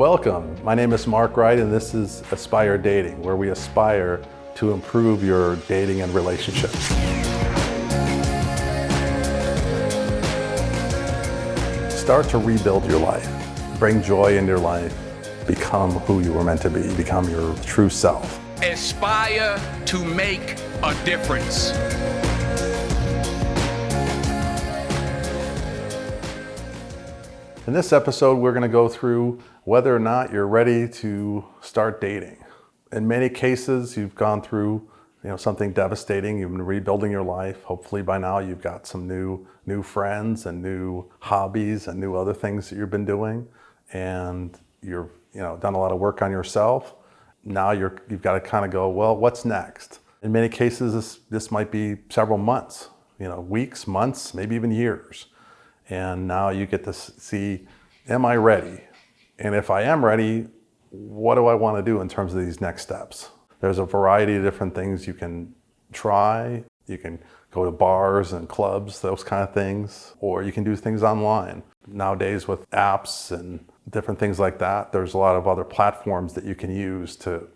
Welcome, my name is Mark Wright and this is Aspire Dating, where we aspire to improve your dating and relationships. Start to rebuild your life, bring joy in your life, become who you were meant to be, become your true self. Aspire to make a difference. In this episode, we're going to go through whether or not you're ready to start dating. In many cases, you've gone through something devastating. You've been rebuilding your life. Hopefully by now you've got some new friends and new hobbies and new other things that you've been doing. And you've done a lot of work on yourself. Now you've got to kind of go, well, what's next? In many cases, this might be several months, weeks, months, maybe even years. And now you get to see, am I ready? And if I am ready, what do I want to do in terms of these next steps? There's a variety of different things you can try. You can go to bars and clubs, those kind of things, or you can do things online. Nowadays with apps and different things like that, there's a lot of other platforms that you can use to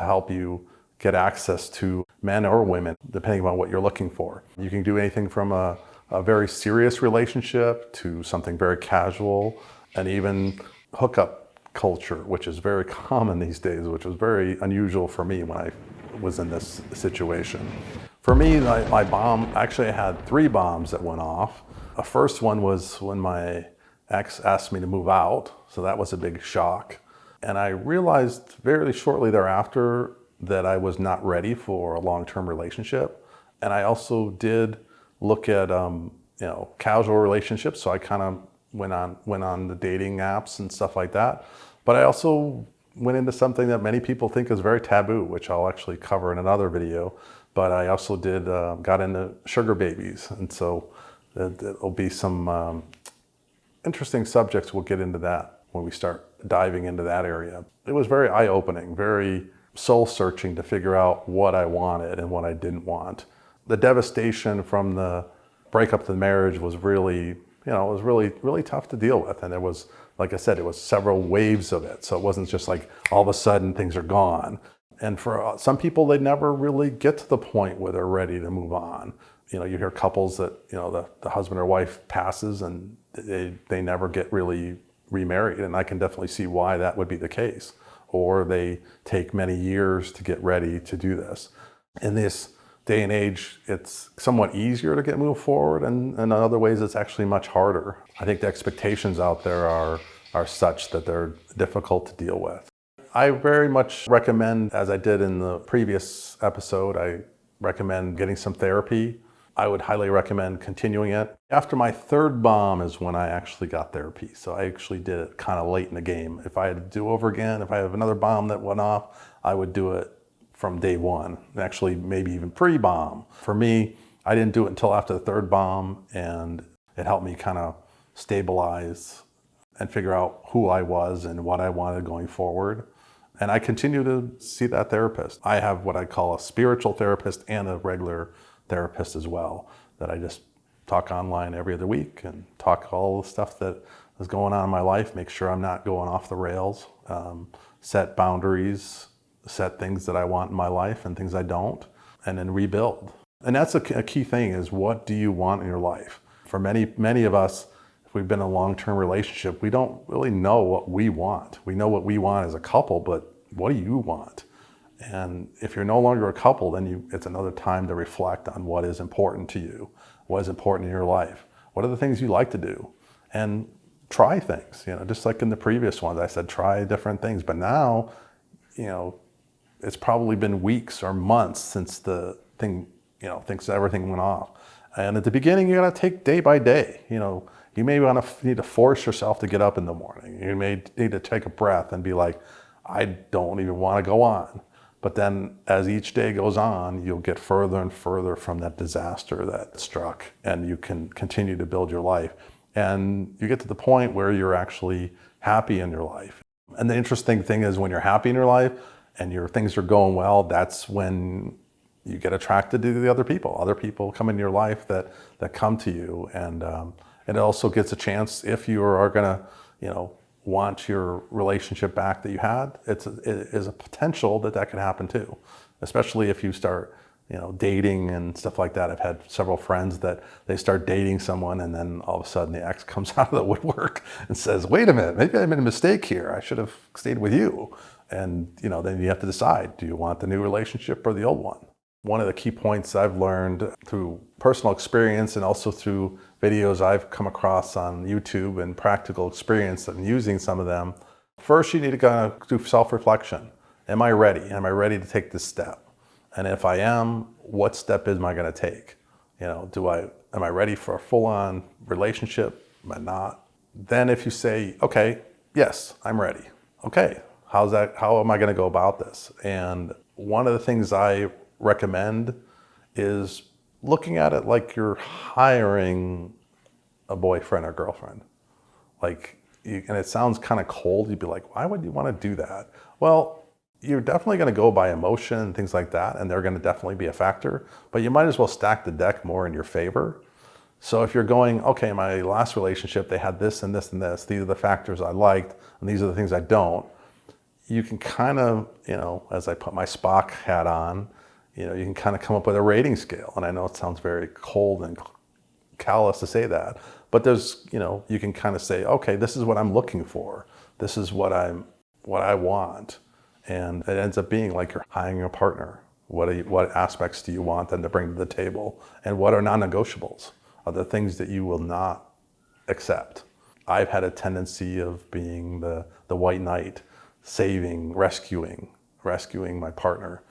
help you get access to men or women, depending on what you're looking for. You can do anything from a very serious relationship to something very casual, and even hookup culture, which is very common these days, which was very unusual for me when I was in this situation. For me, my bomb, actually I had 3 bombs that went off. The first one was when my ex asked me to move out, so that was a big shock. And I realized very shortly thereafter that I was not ready for a long-term relationship. And I also did look at casual relationships, so I kind of went on the dating apps and stuff like that. But I also went into something that many people think is very taboo, which I'll actually cover in another video. But I also got into sugar babies, and so there'll be some interesting subjects. We'll get into that when we start diving into that area. It was very eye-opening, very soul-searching to figure out what I wanted and what I didn't want. The devastation from the breakup of the marriage was really, really tough to deal with. And there was, like I said, it was several waves of it. So it wasn't just like all of a sudden things are gone. And for some people, they never really get to the point where they're ready to move on. You hear couples that, the husband or wife passes and they never get really remarried. And I can definitely see why that would be the case. Or they take many years to get ready to do this. In this day and age, it's somewhat easier to move forward, and in other ways it's actually much harder. I think the expectations out there are such that they're difficult to deal with. I very much recommend, as I did in the previous episode, I recommend getting some therapy. I would highly recommend continuing it. After my 3rd bomb is when I actually got therapy. So I actually did it kind of late in the game. If I had to do over again, if I have another bomb that went off, I would do it from day one, actually maybe even pre-bomb. For me, I didn't do it until after the 3rd bomb, and it helped me kind of stabilize and figure out who I was and what I wanted going forward. And I continue to see that therapist. I have what I call a spiritual therapist and a regular therapist as well, that I just talk online every other week and talk all the stuff that is going on in my life, make sure I'm not going off the rails, set boundaries, set things that I want in my life and things I don't, and then rebuild. And that's a key thing, is what do you want in your life? For many of us, if we've been in a long-term relationship, we don't really know what we want. We know what we want as a couple, but what do you want? And if you're no longer a couple, then it's another time to reflect on what is important to you, what is important in your life. What are the things you like to do? And try things, just like in the previous ones, I said, try different things. But now, it's probably been weeks or months since since everything went off. And at the beginning, you gotta take day by day. You may need to force yourself to get up in the morning. You may need to take a breath and be like, I don't even wanna go on. But then as each day goes on, you'll get further and further from that disaster that struck, and you can continue to build your life. And you get to the point where you're actually happy in your life. And the interesting thing is, when you're happy in your life and your things are going well, that's when you get attracted to the other people. Other people come in your life that come to you. And it also gets a chance, if you are gonna, want your relationship back that you had, it is a potential that that could happen too, especially if you start, dating and stuff like that. I've had several friends that they start dating someone and then all of a sudden the ex comes out of the woodwork and says, wait a minute, maybe I made a mistake here. I should have stayed with you. And, then you have to decide, do you want the new relationship or the old one? One of the key points I've learned through personal experience and also through videos I've come across on YouTube and practical experience and using some of them, first you need to kind of do self-reflection. Am I ready? Am I ready to take this step? And if I am, what step am I going to take? Am I ready for a full-on relationship? Am I not? Then if you say, okay, yes, I'm ready. Okay, how am I going to go about this? And one of the things I recommend is looking at it like you're hiring a boyfriend or girlfriend. And it sounds kind of cold. You'd be like, why would you want to do that? Well, you're definitely going to go by emotion and things like that, and they're going to definitely be a factor, but you might as well stack the deck more in your favor. So if you're going, okay, my last relationship, they had this and this and this, these are the factors I liked, and these are the things I don't, you can kind of, as I put my Spock hat on, you can kind of come up with a rating scale. And I know it sounds very cold and callous to say that, but there's, you can kind of say, okay, this is what I'm looking for. This is what I want. And it ends up being like you're hiring a partner. What aspects do you want them to bring to the table? And what are non-negotiables? Are the things that you will not accept? I've had a tendency of being the white knight, rescuing my partner.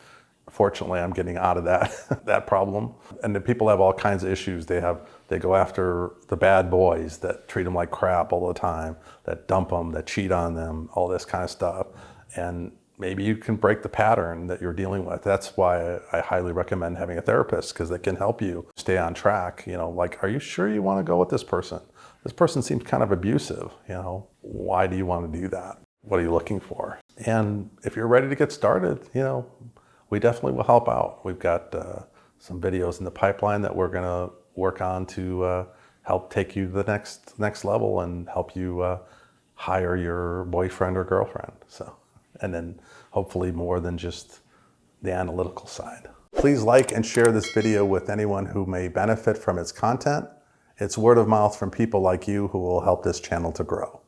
Fortunately, I'm getting out of that problem. And the people have all kinds of issues. They go after the bad boys that treat them like crap all the time, that dump them, that cheat on them, all this kind of stuff. And maybe you can break the pattern that you're dealing with. That's why I highly recommend having a therapist, because they can help you stay on track. Are you sure you want to go with this person? This person seems kind of abusive. Why do you want to do that? What are you looking for? And if you're ready to get started, we definitely will help out. We've got some videos in the pipeline that we're going to work on to help take you to the next level and help you hire your boyfriend or girlfriend. And then hopefully more than just the analytical side. Please like and share this video with anyone who may benefit from its content. It's word of mouth from people like you who will help this channel to grow.